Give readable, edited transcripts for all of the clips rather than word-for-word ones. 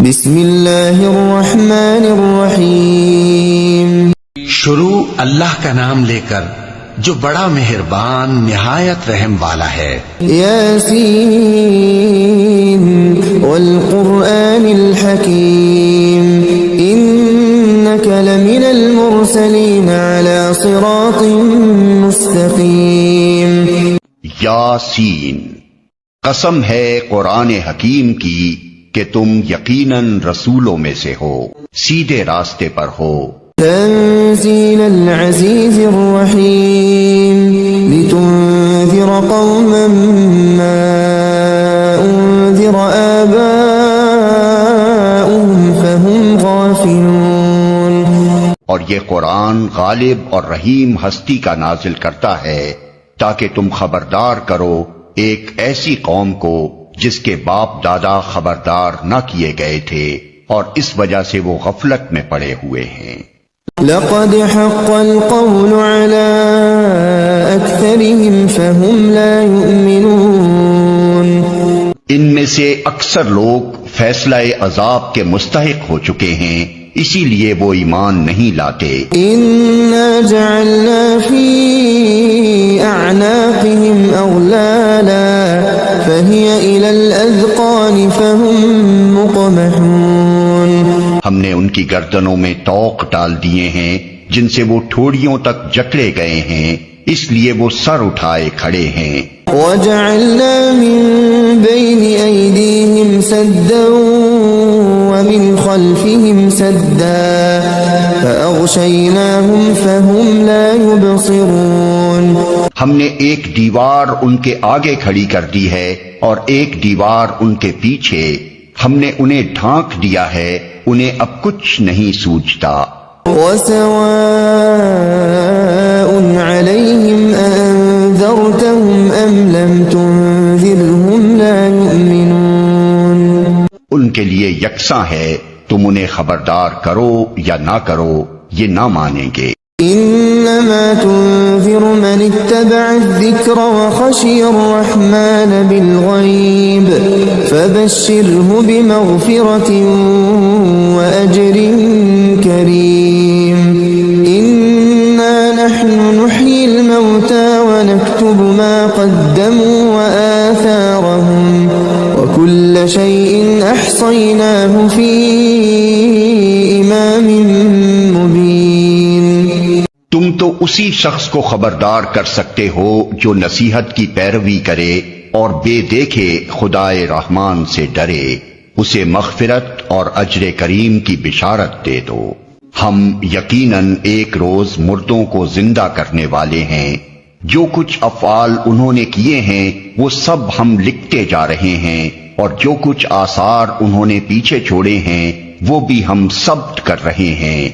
بسم اللہ الرحمن الرحیم۔ شروع اللہ کا نام لے کر جو بڑا مہربان نہایت رحم والا ہے۔ یاسین والقرآن الحکیم انک لمن المرسلین علی صراط مستقیم۔ یاسین، قسم ہے قرآن حکیم کی کہ تم یقیناً رسولوں میں سے ہو، سیدھے راستے پر ہو۔ تنزیل العزیز الرحیم لتنذر قوما ما انذر آباؤهم فهم غافلون۔ اور یہ قرآن غالب اور رحیم ہستی کا نازل کرتا ہے تاکہ تم خبردار کرو ایک ایسی قوم کو جس کے باپ دادا خبردار نہ کیے گئے تھے، اور اس وجہ سے وہ غفلت میں پڑے ہوئے ہیں۔ لقد حق القول على أكثرهم فهم لا يؤمنون۔ ان میں سے اکثر لوگ فیصلہ عذاب کے مستحق ہو چکے ہیں، اسی لیے وہ ایمان نہیں لاتے۔ إنا جعلنا في أعناقهم أغلالا فهي إلى الأذقان فهم مقمحون۔ ہم نے ان کی گردنوں میں طوق ڈال دیے ہیں جن سے وہ ٹھوڑیوں تک جکڑے گئے ہیں، اس لیے وہ سر اٹھائے کھڑے ہیں۔ وجعلنا من بين أيديهم سدا ومن خلفهم سدا فأغشيناهم فهم لا يبصرون۔ ہم نے ایک دیوار ان کے آگے کھڑی کر دی ہے اور ایک دیوار ان کے پیچھے، ہم نے انہیں ڈھانک دیا ہے، انہیں اب کچھ نہیں سوچتا۔ وسواء عليهم أنذرتهم أم لم تنذرهم لا يؤمنون۔ ان کے لیے یکساں ہے، تم انہیں خبردار کرو یا نہ کرو، یہ نہ مانیں گے۔ انما تنذر من اتبع الذکر وخشی الرحمن بالغیب فبشره بمغفرة واجر کریم۔ انا نحن نحیی الموتى ونكتب ما قدموا وآثارهم وكل شيء احصیناه في امام مبین۔ تم تو اسی شخص کو خبردار کر سکتے ہو جو نصیحت کی پیروی کرے اور بے دیکھے خدائے رحمان سے ڈرے، اسے مغفرت اور اجر کریم کی بشارت دے دو۔ ہم یقیناً ایک روز مردوں کو زندہ کرنے والے ہیں، جو کچھ افعال انہوں نے کیے ہیں وہ سب ہم لکھتے جا رہے ہیں، اور جو کچھ آثار انہوں نے پیچھے چھوڑے ہیں وہ بھی ہم ثبت کر رہے ہیں۔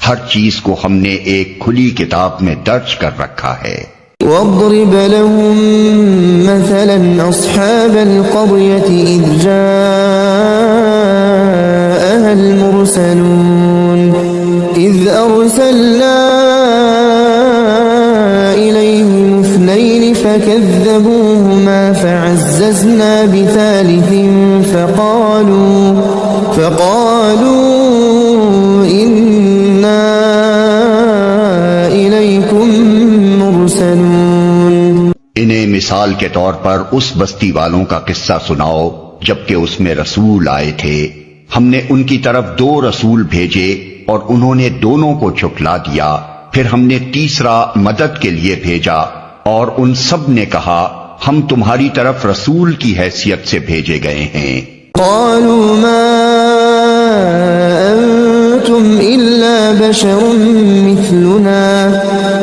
ہر چیز کو ہم نے ایک کھلی کتاب میں درج کر رکھا ہے۔ واضرب لهم مثلا أصحاب القرية إذ جاءها المرسلون إذ أرسلنا إليهم اثنين فكذبوهما فعززنا بثالث فقالوا انہیں مثال کے طور پر اس بستی والوں کا قصہ سناؤ جبکہ اس میں رسول آئے تھے، ہم نے ان کی طرف 2 رسول بھیجے اور انہوں نے دونوں کو جھٹلا دیا، پھر ہم نے تیسرا مدد کے لیے بھیجا اور ان سب نے کہا ہم تمہاری طرف رسول کی حیثیت سے بھیجے گئے ہیں۔ قالوا ما انتم الا بشر مثلنا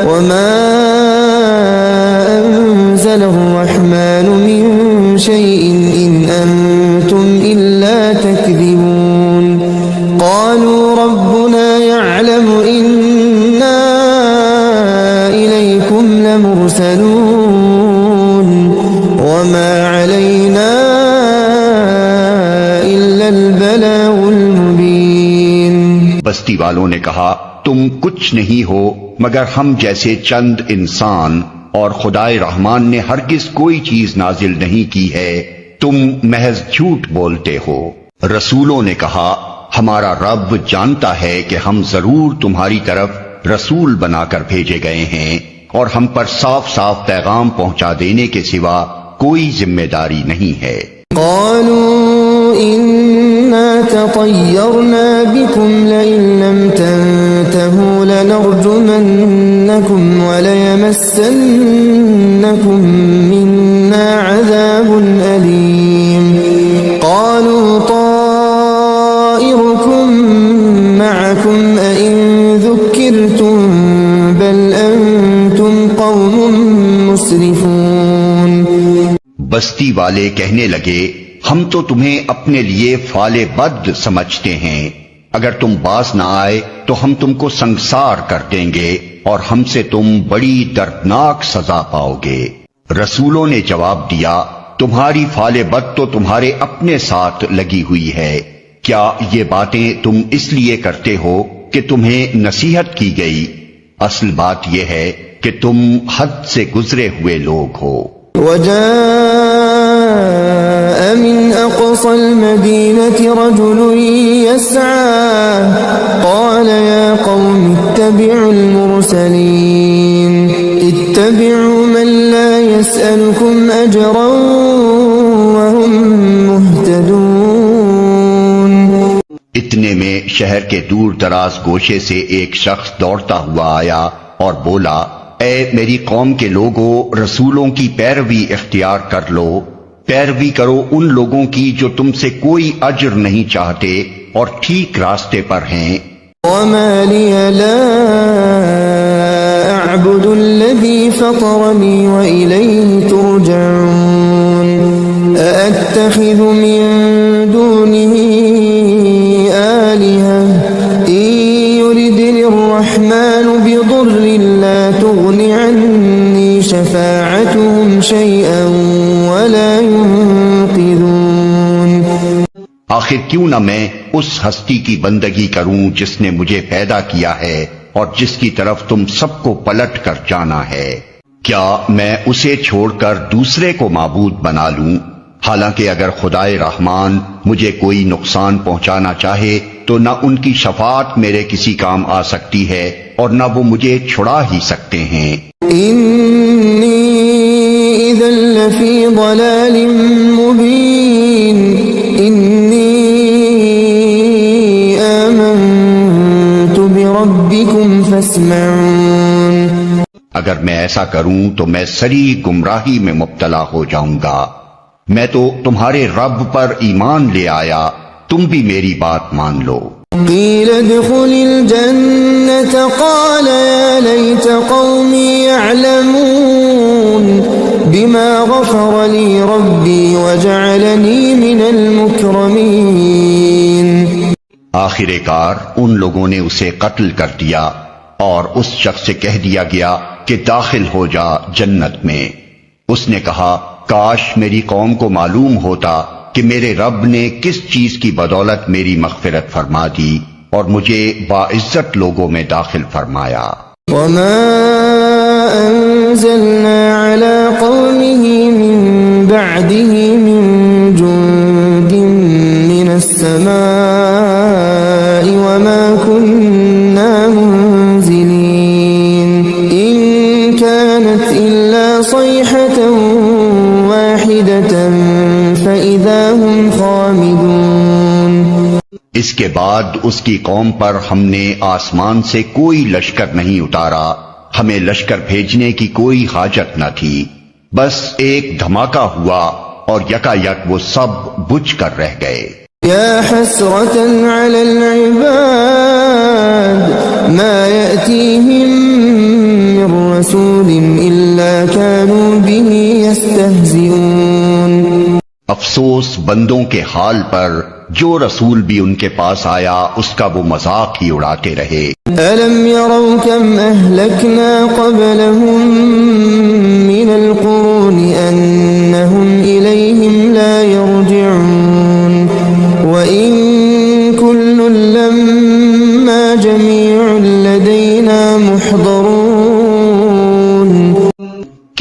وما انزل الرحمن من شيء ان انتم الا تكذبون۔ قالوا ربنا يعلم انا اليكم لمرسلون وما علينا الا البلاغ المبين۔ بستی والوں نے کہا تم کچھ نہیں ہو مگر ہم جیسے چند انسان، اور خدائے رحمان نے ہرگز کوئی چیز نازل نہیں کی ہے، تم محض جھوٹ بولتے ہو۔ رسولوں نے کہا ہمارا رب جانتا ہے کہ ہم ضرور تمہاری طرف رسول بنا کر بھیجے گئے ہیں اور ہم پر صاف صاف پیغام پہنچا دینے کے سوا کوئی ذمہ داری نہیں ہے۔ قالوا إنا تطيرنا بكم لئن لم تنتهوا لنرجمنكم وليمسنكم منا عذاب أليم قالوا طائركم معكم أئن ذكرتم بل أنتم قوم مسرفون۔ بستی والے کہنے لگے ہم تو تمہیں اپنے لیے فال بد سمجھتے ہیں، اگر تم باز نہ آئے تو ہم تم کو سنگسار کر دیں گے اور ہم سے تم بڑی دردناک سزا پاؤ گے۔ رسولوں نے جواب دیا تمہاری فال بد تو تمہارے اپنے ساتھ لگی ہوئی ہے، کیا یہ باتیں تم اس لیے کرتے ہو کہ تمہیں نصیحت کی گئی؟ اصل بات یہ ہے کہ تم حد سے گزرے ہوئے لوگ ہو۔ وجاء من أقصى المدينة رجل يسعى قال يا قوم اتبعوا المرسلين اتبعوا من لا يسألكم أجرا وهم مهتدون۔ اتنے میں شہر کے دور دراز گوشے سے ایک شخص دوڑتا ہوا آیا اور بولا اے میری قوم کے لوگوں، رسولوں کی پیروی اختیار کر لو، پیروی کرو ان لوگوں کی جو تم سے کوئی اجر نہیں چاہتے اور ٹھیک راستے پر ہیں۔ وما لي لا أعبد الذي فطرني وإليه ترجعون أأتخذ من دونه آلهة إن يردني الرحمن بضر لا تغن عني شفاعتهم شيئا ولا ينقذون۔ آخر کیوں نہ میں اس ہستی کی بندگی کروں جس نے مجھے پیدا کیا ہے اور جس کی طرف تم سب کو پلٹ کر جانا ہے؟ کیا میں اسے چھوڑ کر دوسرے کو معبود بنا لوں؟ حالانکہ اگر خدائے رحمان مجھے کوئی نقصان پہنچانا چاہے تو نہ ان کی شفاعت میرے کسی کام آ سکتی ہے اور نہ وہ مجھے چھڑا ہی سکتے ہیں۔ إني إذا لفي ضلال مبين إني آمنت بربكم فاسمعون۔ اگر میں ایسا کروں تو میں سری گمراہی میں مبتلا ہو جاؤں گا۔ میں تو تمہارے رب پر ایمان لے آیا، تم بھی میری بات مان لو۔ قيل ادخل الجنة قال يا ليت قومي يعلمون بما غفر لي ربي وجعلني من المكرمين۔ آخر کار ان لوگوں نے اسے قتل کر دیا اور اس شخص سے کہہ دیا گیا کہ داخل ہو جا جنت میں۔ اس نے کہا کاش میری قوم کو معلوم ہوتا کہ میرے رب نے کس چیز کی بدولت میری مغفرت فرما دی اور مجھے باعزت لوگوں میں داخل فرمایا۔ وما أنزلنا على قومه من بعده من جند من السماء وما كنا منزلين إن كانت إلا صيحة واحدة فإذا هم خامدون۔ اس کے بعد اس کی قوم پر ہم نے آسمان سے کوئی لشکر نہیں اتارا، ہمیں لشکر بھیجنے کی کوئی حاجت نہ تھی، بس ایک دھماکہ ہوا اور یکا یک وہ سب بجھ کر رہ گئے۔ يا حسرة على العباد ما يأتيهم من رسول إلا كانوا به يستهزئون۔ افسوس بندوں کے حال پر جو رسول بھی ان کے پاس آیا اس کا وہ مذاق ہی اڑاتے رہے۔ ألم يروا كم أهلكنا قبلهم من القرون أنهم إليهم لا يرجعون وإن كل لما جميع لدينا محضرون۔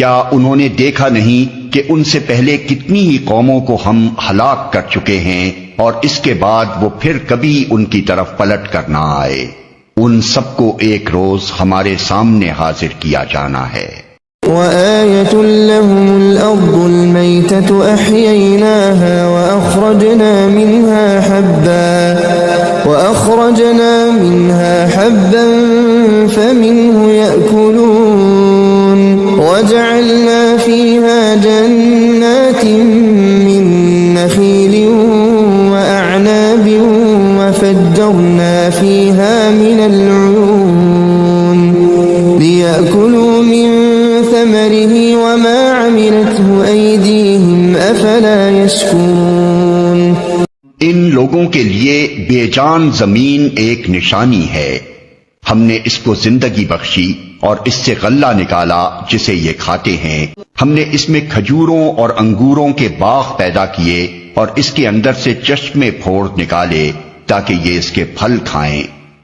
کیا انہوں نے دیکھا نہیں کہ ان سے پہلے کتنی ہی قوموں کو ہم ہلاک کر چکے ہیں اور اس کے بعد وہ پھر کبھی ان کی طرف پلٹ کر نہ آئے۔ ان سب کو ایک روز ہمارے سامنے حاضر کیا جانا ہے۔ وآية لهم الأرض الميتة أحييناها وأخرجنا منها حبا فمنه يأكلون وجعلنا فيها جنات من نخيل وأعناب وفجرنا فيها من العيون ليأكلوا من ثمره وما عملته أيديهم أفلا يشكرون۔ ان لوگوں کے لیے بے جان زمین ایک نشانی ہے، ہم نے اس کو زندگی بخشی اور اس سے غلہ نکالا جسے یہ کھاتے ہیں۔ ہم نے اس میں کھجوروں اور انگوروں کے باغ پیدا کیے اور اس کے اندر سے چشمے پھوڑ نکالے تاکہ یہ اس کے پھل کھائیں۔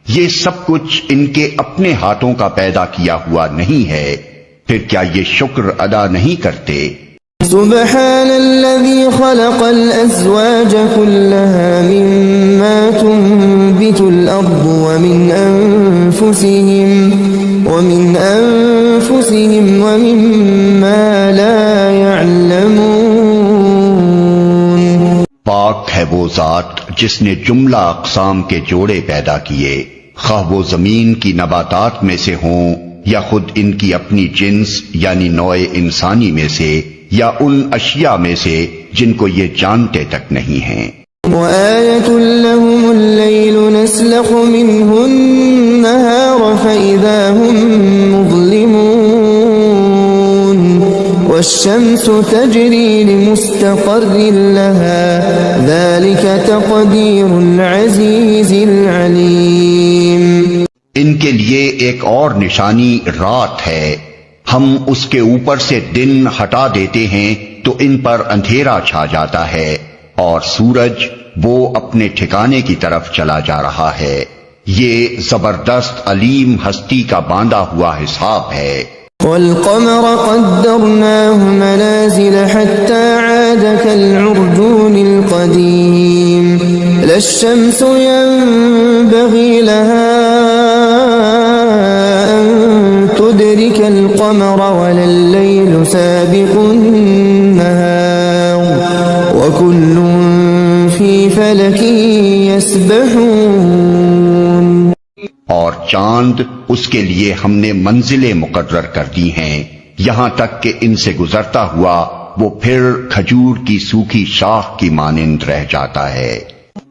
یہ سب کچھ ان کے اپنے ہاتھوں کا پیدا کیا ہوا نہیں ہے، پھر کیا یہ شکر ادا نہیں کرتے؟ سبحان الذي خلق الأزواج كلها مما تنبت الأرض ومن أنفسهم ومما لا يعلمون۔ پاک ہے وہ ذات جس نے جملہ اقسام کے جوڑے پیدا کیے، خواہ وہ زمین کی نباتات میں سے ہوں یا خود ان کی اپنی جنس یعنی نوع انسانی میں سے یا ان اشیاء میں سے جن کو یہ جانتے تک نہیں ہیں۔ وآية لهم الليل نسلخ منه النهار فإذا هم مظلمون والشمس تجري لمستقر لها ذلك تقدير العزيز العليم۔ ان کے لیے ایک اور نشانی رات ہے، ہم اس کے اوپر سے دن ہٹا دیتے ہیں تو ان پر اندھیرا چھا جاتا ہے اور سورج وہ اپنے ٹھکانے کی طرف چلا جا رہا ہے۔ یہ زبردست علیم ہستی کا باندھا ہوا حساب ہے۔ والقمر قدرناه منازل حتى عاد كالعرجون القديم لا الشمس ينبغي لها أن تدرك القمر ولا الليل سابق النهار وكل في فلك يسبحون۔ اور چاند اس کے لیے ہم نے منزلیں مقرر کر دی ہیں، یہاں تک کہ ان سے گزرتا ہوا وہ پھر کھجور کی سوکھی شاخ کی مانند رہ جاتا ہے۔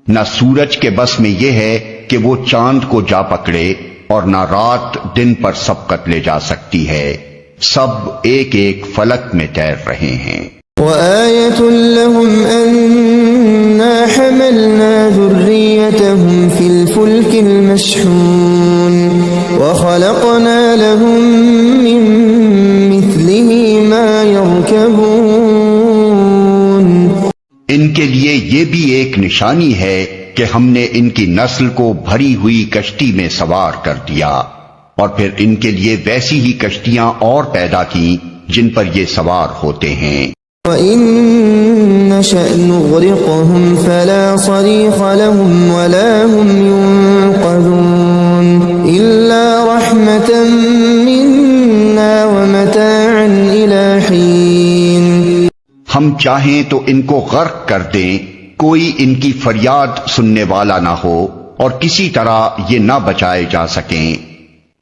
نہ سورج کے بس میں یہ ہے کہ وہ چاند کو جا پکڑے اور نہ رات دن پر سبقت لے جا سکتی ہے، سب ایک ایک فلک میں تیر رہے ہیں۔ وآية لهم أنا حملنا ذريتهم في الفلك المشحون وخلقنا لهم من مثله ما يركبون۔ ان کے لیے یہ بھی ایک نشانی ہے کہ ہم نے ان کی نسل کو بھری ہوئی کشتی میں سوار کر دیا اور پھر ان کے لیے ویسی ہی کشتیاں اور پیدا کی جن پر یہ سوار ہوتے ہیں۔ وَإِن نَّشَأْ نُغْرِقْهُمْ فَلَا صَرِيخَ لَهُمْ وَلَا هُمْ يُنقَذُونَ إِلَّا رَحْمَةً مِنَّا وَمَتَاعًا إِلَىٰ حِينٍ۔ ہم چاہیں تو ان کو غرق کر دیں، کوئی ان کی فریاد سننے والا نہ ہو اور کسی طرح یہ نہ بچائے جا سکیں،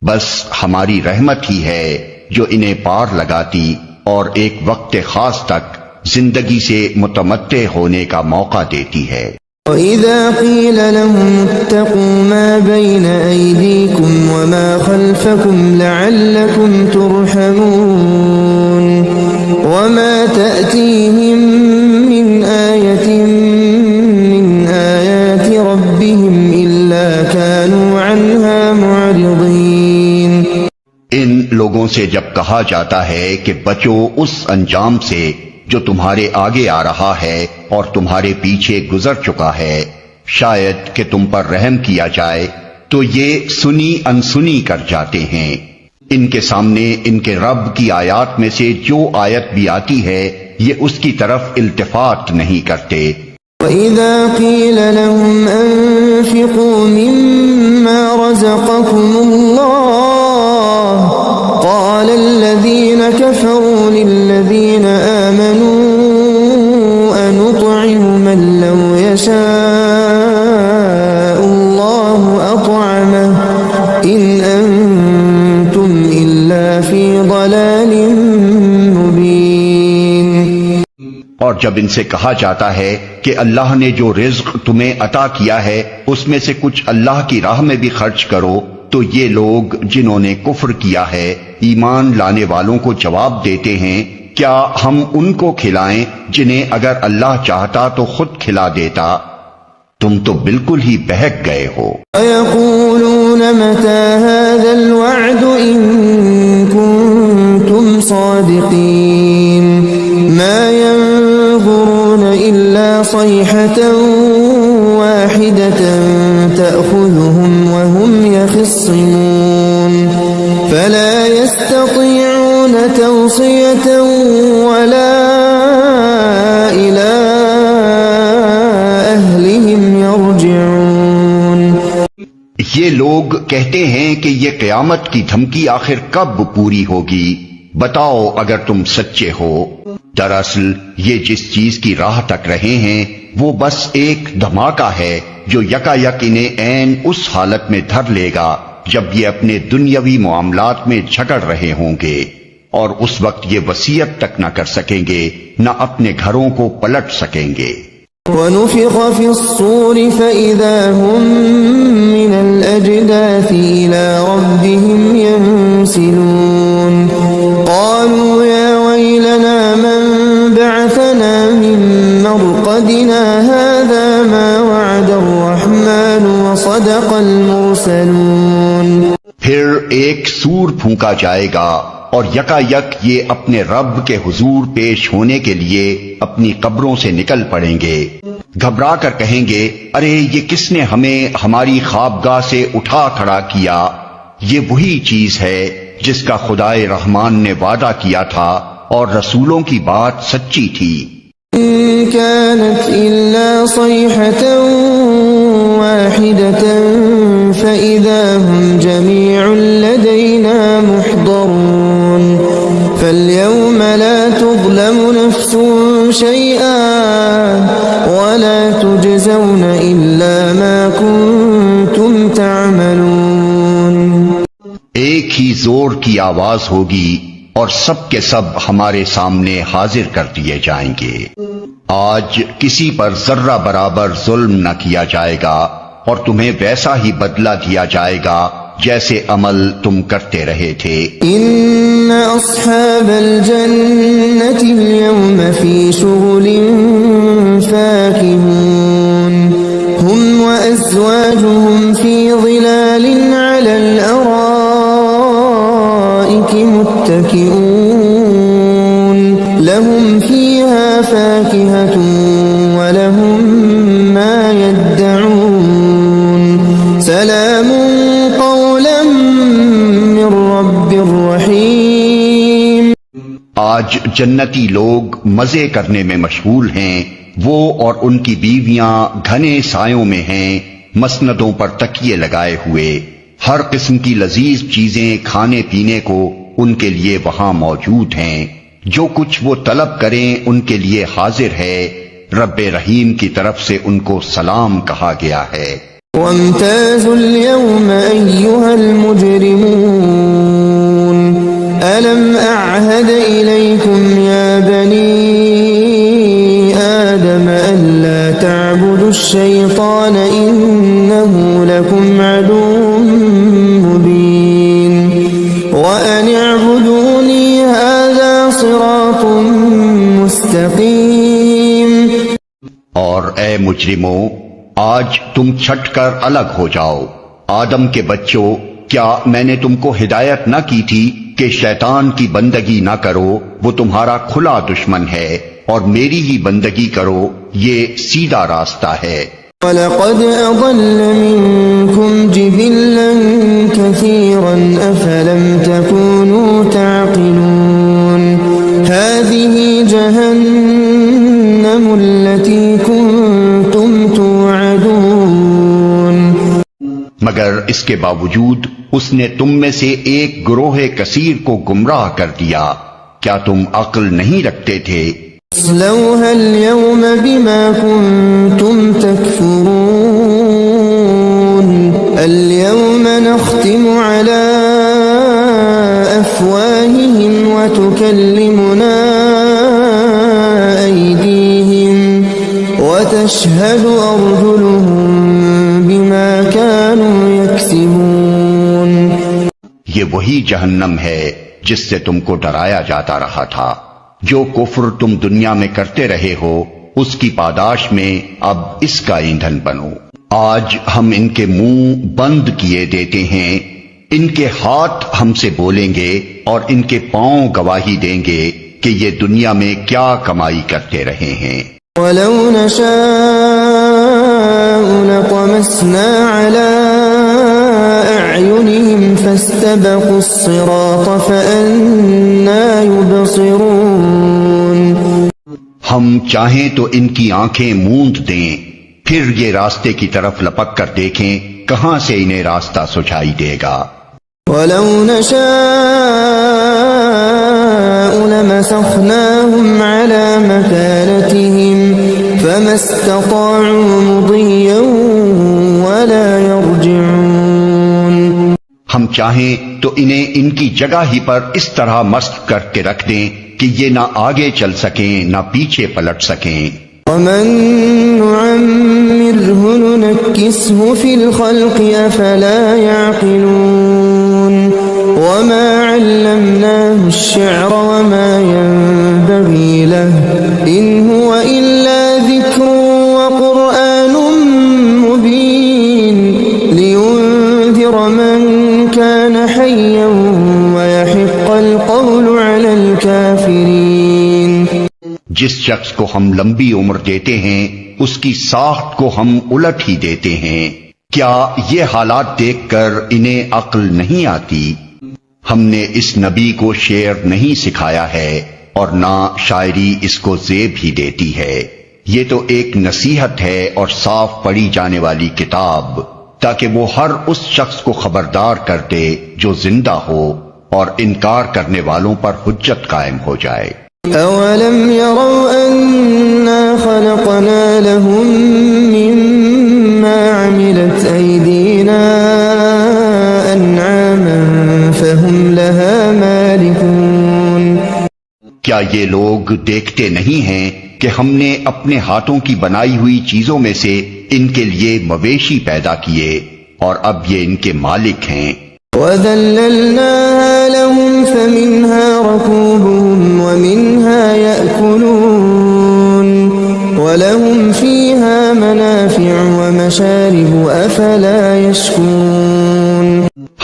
بس ہماری رحمت ہی ہے جو انہیں پار لگاتی اور ایک وقت خاص تک زندگی سے متمتع ہونے کا موقع دیتی ہے۔ وَإِذَا قِيلَ لَهُمُ اتَّقُوا مَا بَيْنَ أَيْدِيكُمْ وَمَا خَلْفَكُمْ لَعَلَّكُمْ تُرْحَمُونَ وَمَا تَأْتِيهِمْ مِنْ آيَةٍ مِنْ آيَاتِ رَبِّهِمْ إِلَّا كَانُوا عَنْهَا مُعْرِضِينَ۔ ان لوگوں سے جب کہا جاتا ہے کہ بچو اس انجام سے جو تمہارے آگے آ رہا ہے اور تمہارے پیچھے گزر چکا ہے، شاید کہ تم پر رحم کیا جائے، تو یہ سنی انسنی کر جاتے ہیں۔ ان کے سامنے ان کے رب کی آیات میں سے جو آیت بھی آتی ہے یہ اس کی طرف التفات نہیں کرتے۔ وَإِذَا قِيلَ لَهُمْ أَنفِقُوا مِمَّا رَزَقَكُمُ اللَّهُ قَالَ الَّذِينَ كَفَرُوا لِلَّذِينَ آمَنُوا أَنُطْعِمُ مَن لَّوْ يَشَاءُ اللَّهُ أَطْعَمَهُ إِنْ أَنتُمْ إِلَّا فِي ضَلَالٍ مُّبِينٍ۔ اور جب ان سے کہا جاتا ہے کہ اللہ نے جو رزق تمہیں عطا کیا ہے اس میں سے کچھ اللہ کی راہ میں بھی خرچ کرو، تو یہ لوگ جنہوں نے کفر کیا ہے ایمان لانے والوں کو جواب دیتے ہیں کیا ہم ان کو کھلائیں جنہیں اگر اللہ چاہتا تو خود کھلا دیتا؟ تم تو بالکل ہی بہک گئے ہو۔ وَيَقُولُونَ مَتَى هَذَا الْوَعْدُ إِن كُنتُمْ صَادِقِينَ مَا يَنظُرُونَ إِلَّا صَيْحَةً وَاحِدَةً تَأْخُذُهُمْ وَهُمْ يَخِصِّمُونَ فَلَا يَسْتَطِيعُونَ تَوْصِيَةً وَلَا إِلَىٰ أَهْلِهِمْ يَرْجِعُونَ۔ یہ لوگ کہتے ہیں کہ یہ قیامت کی دھمکی آخر کب پوری ہوگی؟ بتاؤ اگر تم سچے ہو۔ دراصل یہ جس چیز کی راہ تک رہے ہیں وہ بس ایک دھماکہ ہے جو یکا یک انہیں عین اس حالت میں دھر لے گا جب یہ اپنے دنیاوی معاملات میں جھگڑ رہے ہوں گے، اور اس وقت یہ وصیت تک نہ کر سکیں گے نہ اپنے گھروں کو پلٹ سکیں گے۔ وَنُفِخَ فِي الصُّورِ فَإِذَا هُم مِّنَ الْأَجْدَاثِ إِلَىٰ رَبِّهِمْ يَنسِلُونَ قَالُوا يَا وَيْلَنَا مَن بَعَثَنَا مِن مَّرْقَدِنَا هَٰذَا مَا وَعَدَ الرَّحْمَٰنُ وَصَدَقَ الْمُرْسَلُونَ۔ پھر ایک سور پھونکا جائے گا اور یکا یک یہ اپنے رب کے حضور پیش ہونے کے لیے اپنی قبروں سے نکل پڑیں گے، گھبرا کر کہیں گے ارے یہ کس نے ہمیں ہماری خوابگاہ سے اٹھا کھڑا کیا؟ یہ وہی چیز ہے جس کا خدائے رحمان نے وعدہ کیا تھا اور رسولوں کی بات سچی تھی۔ إن كانت إلا صيحة واحدة فإذا هم جميع لدينا محضرون فاليوم لا تظلم نفس شيئا ولا تجزون إلا ما كنتم تعملون۔ ایک ہی زور کی آواز ہوگی اور سب کے سب ہمارے سامنے حاضر کر دیے جائیں گے۔ آج کسی پر ذرہ برابر ظلم نہ کیا جائے گا اور تمہیں ویسا ہی بدلہ دیا جائے گا جیسے عمل تم کرتے رہے تھے۔ ان اصحاب الجنة اليوم في شغل فاكهون هم وازواجهم في ظلال على الارائك متكئون لهم فيها فاكهة ولهم ما يدعون سلام قولا من رب رحيم۔ آج جنتی لوگ مزے کرنے میں مشغول ہیں، وہ اور ان کی بیویاں گھنے سایوں میں ہیں، مسندوں پر تکیے لگائے ہوئے۔ ہر قسم کی لذیذ چیزیں کھانے پینے کو ان کے لیے وہاں موجود ہیں، جو کچھ وہ طلب کریں ان کے لیے حاضر ہے۔ رب رحیم کی طرف سے ان کو سلام کہا گیا ہے۔ وامتازوا اليوم أيها المجرمون ألم أعهد إليكم يا بني آدم ألا تعبدوا الشيطان إنه لكم عدو مبين وأن اعبدوني هذا صراط مستقيم۔ اور اے مجرموں، آج تم چھٹ کر الگ ہو جاؤ۔ آدم کے بچوں، کیا میں نے تم کو ہدایت نہ کی تھی کہ شیطان کی بندگی نہ کرو، وہ تمہارا کھلا دشمن ہے، اور میری ہی بندگی کرو، یہ سیدھا راستہ ہے۔ وَلَقَدْ أَضَلَّ مِنكُمْ جِبِلًّا كَثِيرًا أَفَلَمْ تَكُونُوا مگر اس کے باوجود اس نے تم میں سے ایک گروہ کثیر کو گمراہ کر دیا. کیا تم عقل نہیں رکھتے تھے؟ اصلوها اليوم بما كنتم تكفرون اليوم نختم على أفواههم وتكلمنا أيديهم وتشهد أرجلهم بما كانوا يكسبون. یہ وہی جہنم ہے جس سے تم کو ڈرایا جاتا رہا تھا. جو کفر تم دنیا میں کرتے رہے ہو اس کی پاداش میں اب اس کا ایندھن بنو. آج ہم ان کے منہ بند کیے دیتے ہیں، ان کے ہاتھ ہم سے بولیں گے اور ان کے پاؤں گواہی دیں گے کہ یہ دنیا میں کیا کمائی کرتے رہے ہیں. ولو نشاء لطمسنا على أعينهم فاستبقوا الصراط فأنى يبصرون. ہم چاہیں تو ان کی آنکھیں موند دیں، پھر یہ راستے کی طرف لپک کر دیکھیں کہاں سے انہیں راستہ سجائی دے گا. ولو نشاء لمسخناهم على مكانتهم فما استطاعوا مضيا ولا يرجعون. ہم چاہیں تو انہیں ان کی جگہ ہی پر اس طرح مست کر کے رکھ دیں کہ یہ نہ آگے چل سکیں نہ پیچھے پلٹ سکیں. ومن نعمره ننكسه في الخلق أفلا يعقلون. وما علمناه الشعر وما ينبغي له إن هو إلا ذكر وقرآن مبين لينذر من كان حيا ويحق القول على الكافرين. جس شخص کو ہم لمبی عمر دیتے ہیں اس کی ساخت کو ہم الٹ ہی دیتے ہیں. کیا یہ حالات دیکھ کر انہیں عقل نہیں آتی؟ ہم نے اس نبی کو شعر نہیں سکھایا ہے اور نہ شاعری اس کو زیب ہی دیتی ہے. یہ تو ایک نصیحت ہے اور صاف پڑھی جانے والی کتاب، تاکہ وہ ہر اس شخص کو خبردار کر دے جو زندہ ہو اور انکار کرنے والوں پر حجت قائم ہو جائے. أولم يروا أنا خلقنا لهم مما عملت أيدينا أنعاما فهم لها مالكون. کیا یہ لوگ دیکھتے نہیں ہیں کہ ہم نے اپنے ہاتھوں کی بنائی ہوئی چیزوں میں سے ان کے لیے مویشی پیدا کیے اور اب یہ ان کے مالک ہیں. وَذَلَّلْنَاهَا لَهُمْ فَمِنْهَا رَكُوبُهُمْ وَمِنْهَا يَأْكُلُونَ وَلَهُمْ فِيهَا مَنَافِعُ وَمَشَارِبُ أَفَلَا يَشْكُرُونَ.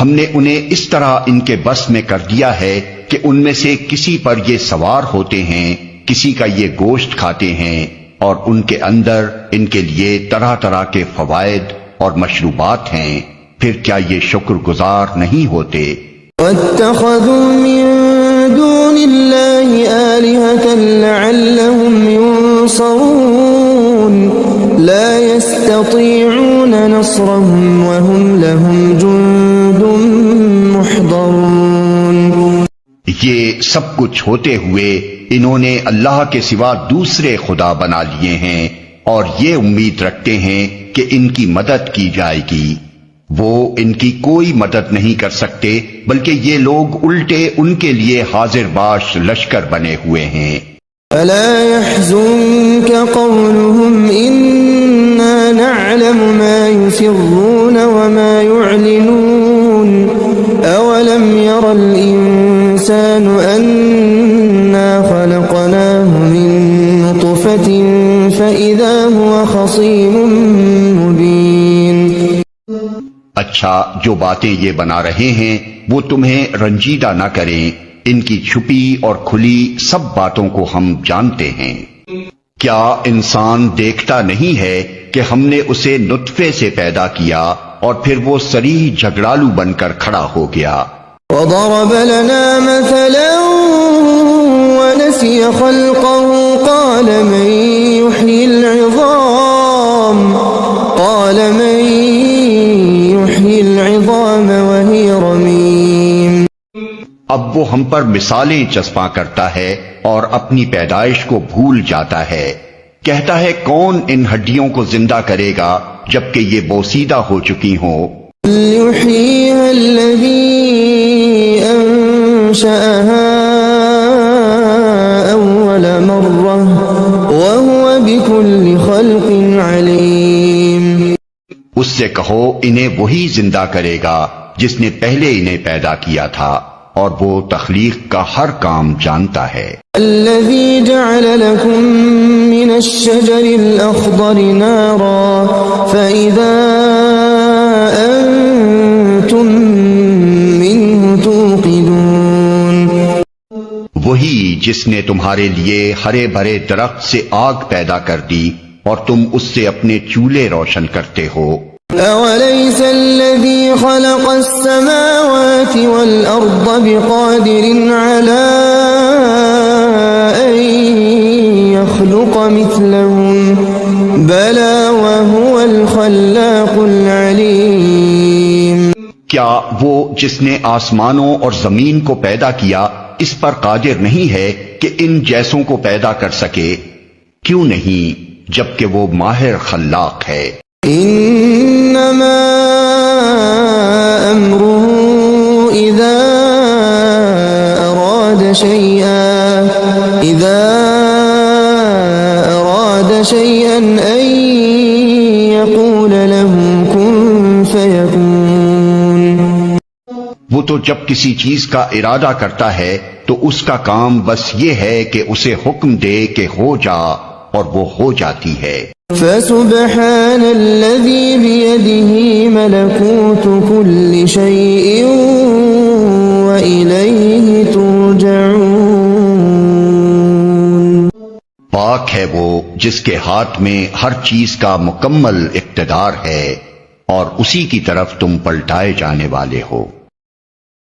ہم نے انہیں اس طرح ان کے بس میں کر دیا ہے کہ ان میں سے کسی پر یہ سوار ہوتے ہیں، کسی کا یہ گوشت کھاتے ہیں، اور ان کے اندر ان کے لیے طرح طرح کے فوائد اور مشروبات ہیں. پھر کیا یہ شکر گزار نہیں ہوتے؟ وَاتَّخَذُوا مِن دُونِ اللَّهِ آلِهَةً لَعَلَّهُمْ يُنصَرُونَ لَا يَسْتَطِيعُونَ نَصْرَهُمْ وَهُمْ لَهُمْ جُندٌ مُحْضَرُونَ. یہ سب کچھ ہوتے ہوئے انہوں نے اللہ کے سوا دوسرے خدا بنا لیے ہیں اور یہ امید رکھتے ہیں کہ ان کی مدد کی جائے گی. وہ ان کی کوئی مدد نہیں کر سکتے، بلکہ یہ لوگ الٹے ان کے لیے حاضر باش لشکر بنے ہوئے ہیں. أَلَا يَحْزُنكَ قَوْلُهُمْ إِنَّا نَعْلَمُ مَا يُسِرُّونَ وَمَا يُعْلِنُونَ أَوَلَمْ يَرَ الْإِنسَانُ أَنَّا خَلَقْنَاهُ مِن نُّطْفَةٍ فَإِذَا هُوَ خَصِيمٌ مُّبِينٌ. اچھا، جو باتیں یہ بنا رہے ہیں وہ تمہیں رنجیدہ نہ کریں، ان کی چھپی اور کھلی سب باتوں کو ہم جانتے ہیں. کیا انسان دیکھتا نہیں ہے کہ ہم نے اسے نطفے سے پیدا کیا اور پھر وہ صریح جھگڑالو بن کر کھڑا ہو گیا. وَضَرَبَ لَنَا مَثَلًا وَنَسِيَ خَلْقَهُ قَالَ مَن يُحْيِي الْعِظَامَ اب وہ ہم پر مثالیں چسپاں کرتا ہے اور اپنی پیدائش کو بھول جاتا ہے۔ کہتا ہے کون ان ہڈیوں کو زندہ کرے گا جبکہ یہ بوسیدہ ہو چکی ہوں؟ يحييها الذي أنشأها أول مرة وهو بكل خلق عليم۔ اس سے کہو انہیں وہی زندہ کرے گا جس نے پہلے انہیں پیدا کیا تھا اور وہ تخلیق کا ہر کام جانتا ہے۔ الذي جعل لكم من الشجر الأخضر نارا فإذا أنتم منه توقدون۔ وہی جس نے تمہارے لیے ہرے بھرے درخت سے آگ پیدا کر دی اور تم اس سے اپنے چولہے روشن کرتے ہو۔ أوليس الذي خلق السماوات والأرض بقادر على أن يخلق مثلهم بلى وهو الخلاق العليم۔ کیا وہ جس نے آسمانوں اور زمین کو پیدا کیا اس پر قادر نہیں ہے کہ ان جیسوں کو پیدا کر سکے؟ کیوں نہیں، جبکہ وہ ماہر خلاق ہے۔ انما امره اذا اراد شيئا ان يقول له كن فيكون۔ وہ تو جب کسی چیز کا ارادہ کرتا ہے تو اس کا کام بس یہ ہے کہ اسے حکم دے کہ ہو جا، اور وہ ہو جاتی ہے۔ فسبحان الذي بيده ملكوت كل شيء وإليه ترجعون۔ پاک ہے وہ جس کے ہاتھ میں ہر چیز کا مکمل اقتدار ہے اور اسی کی طرف تم پلٹائے جانے والے ہو۔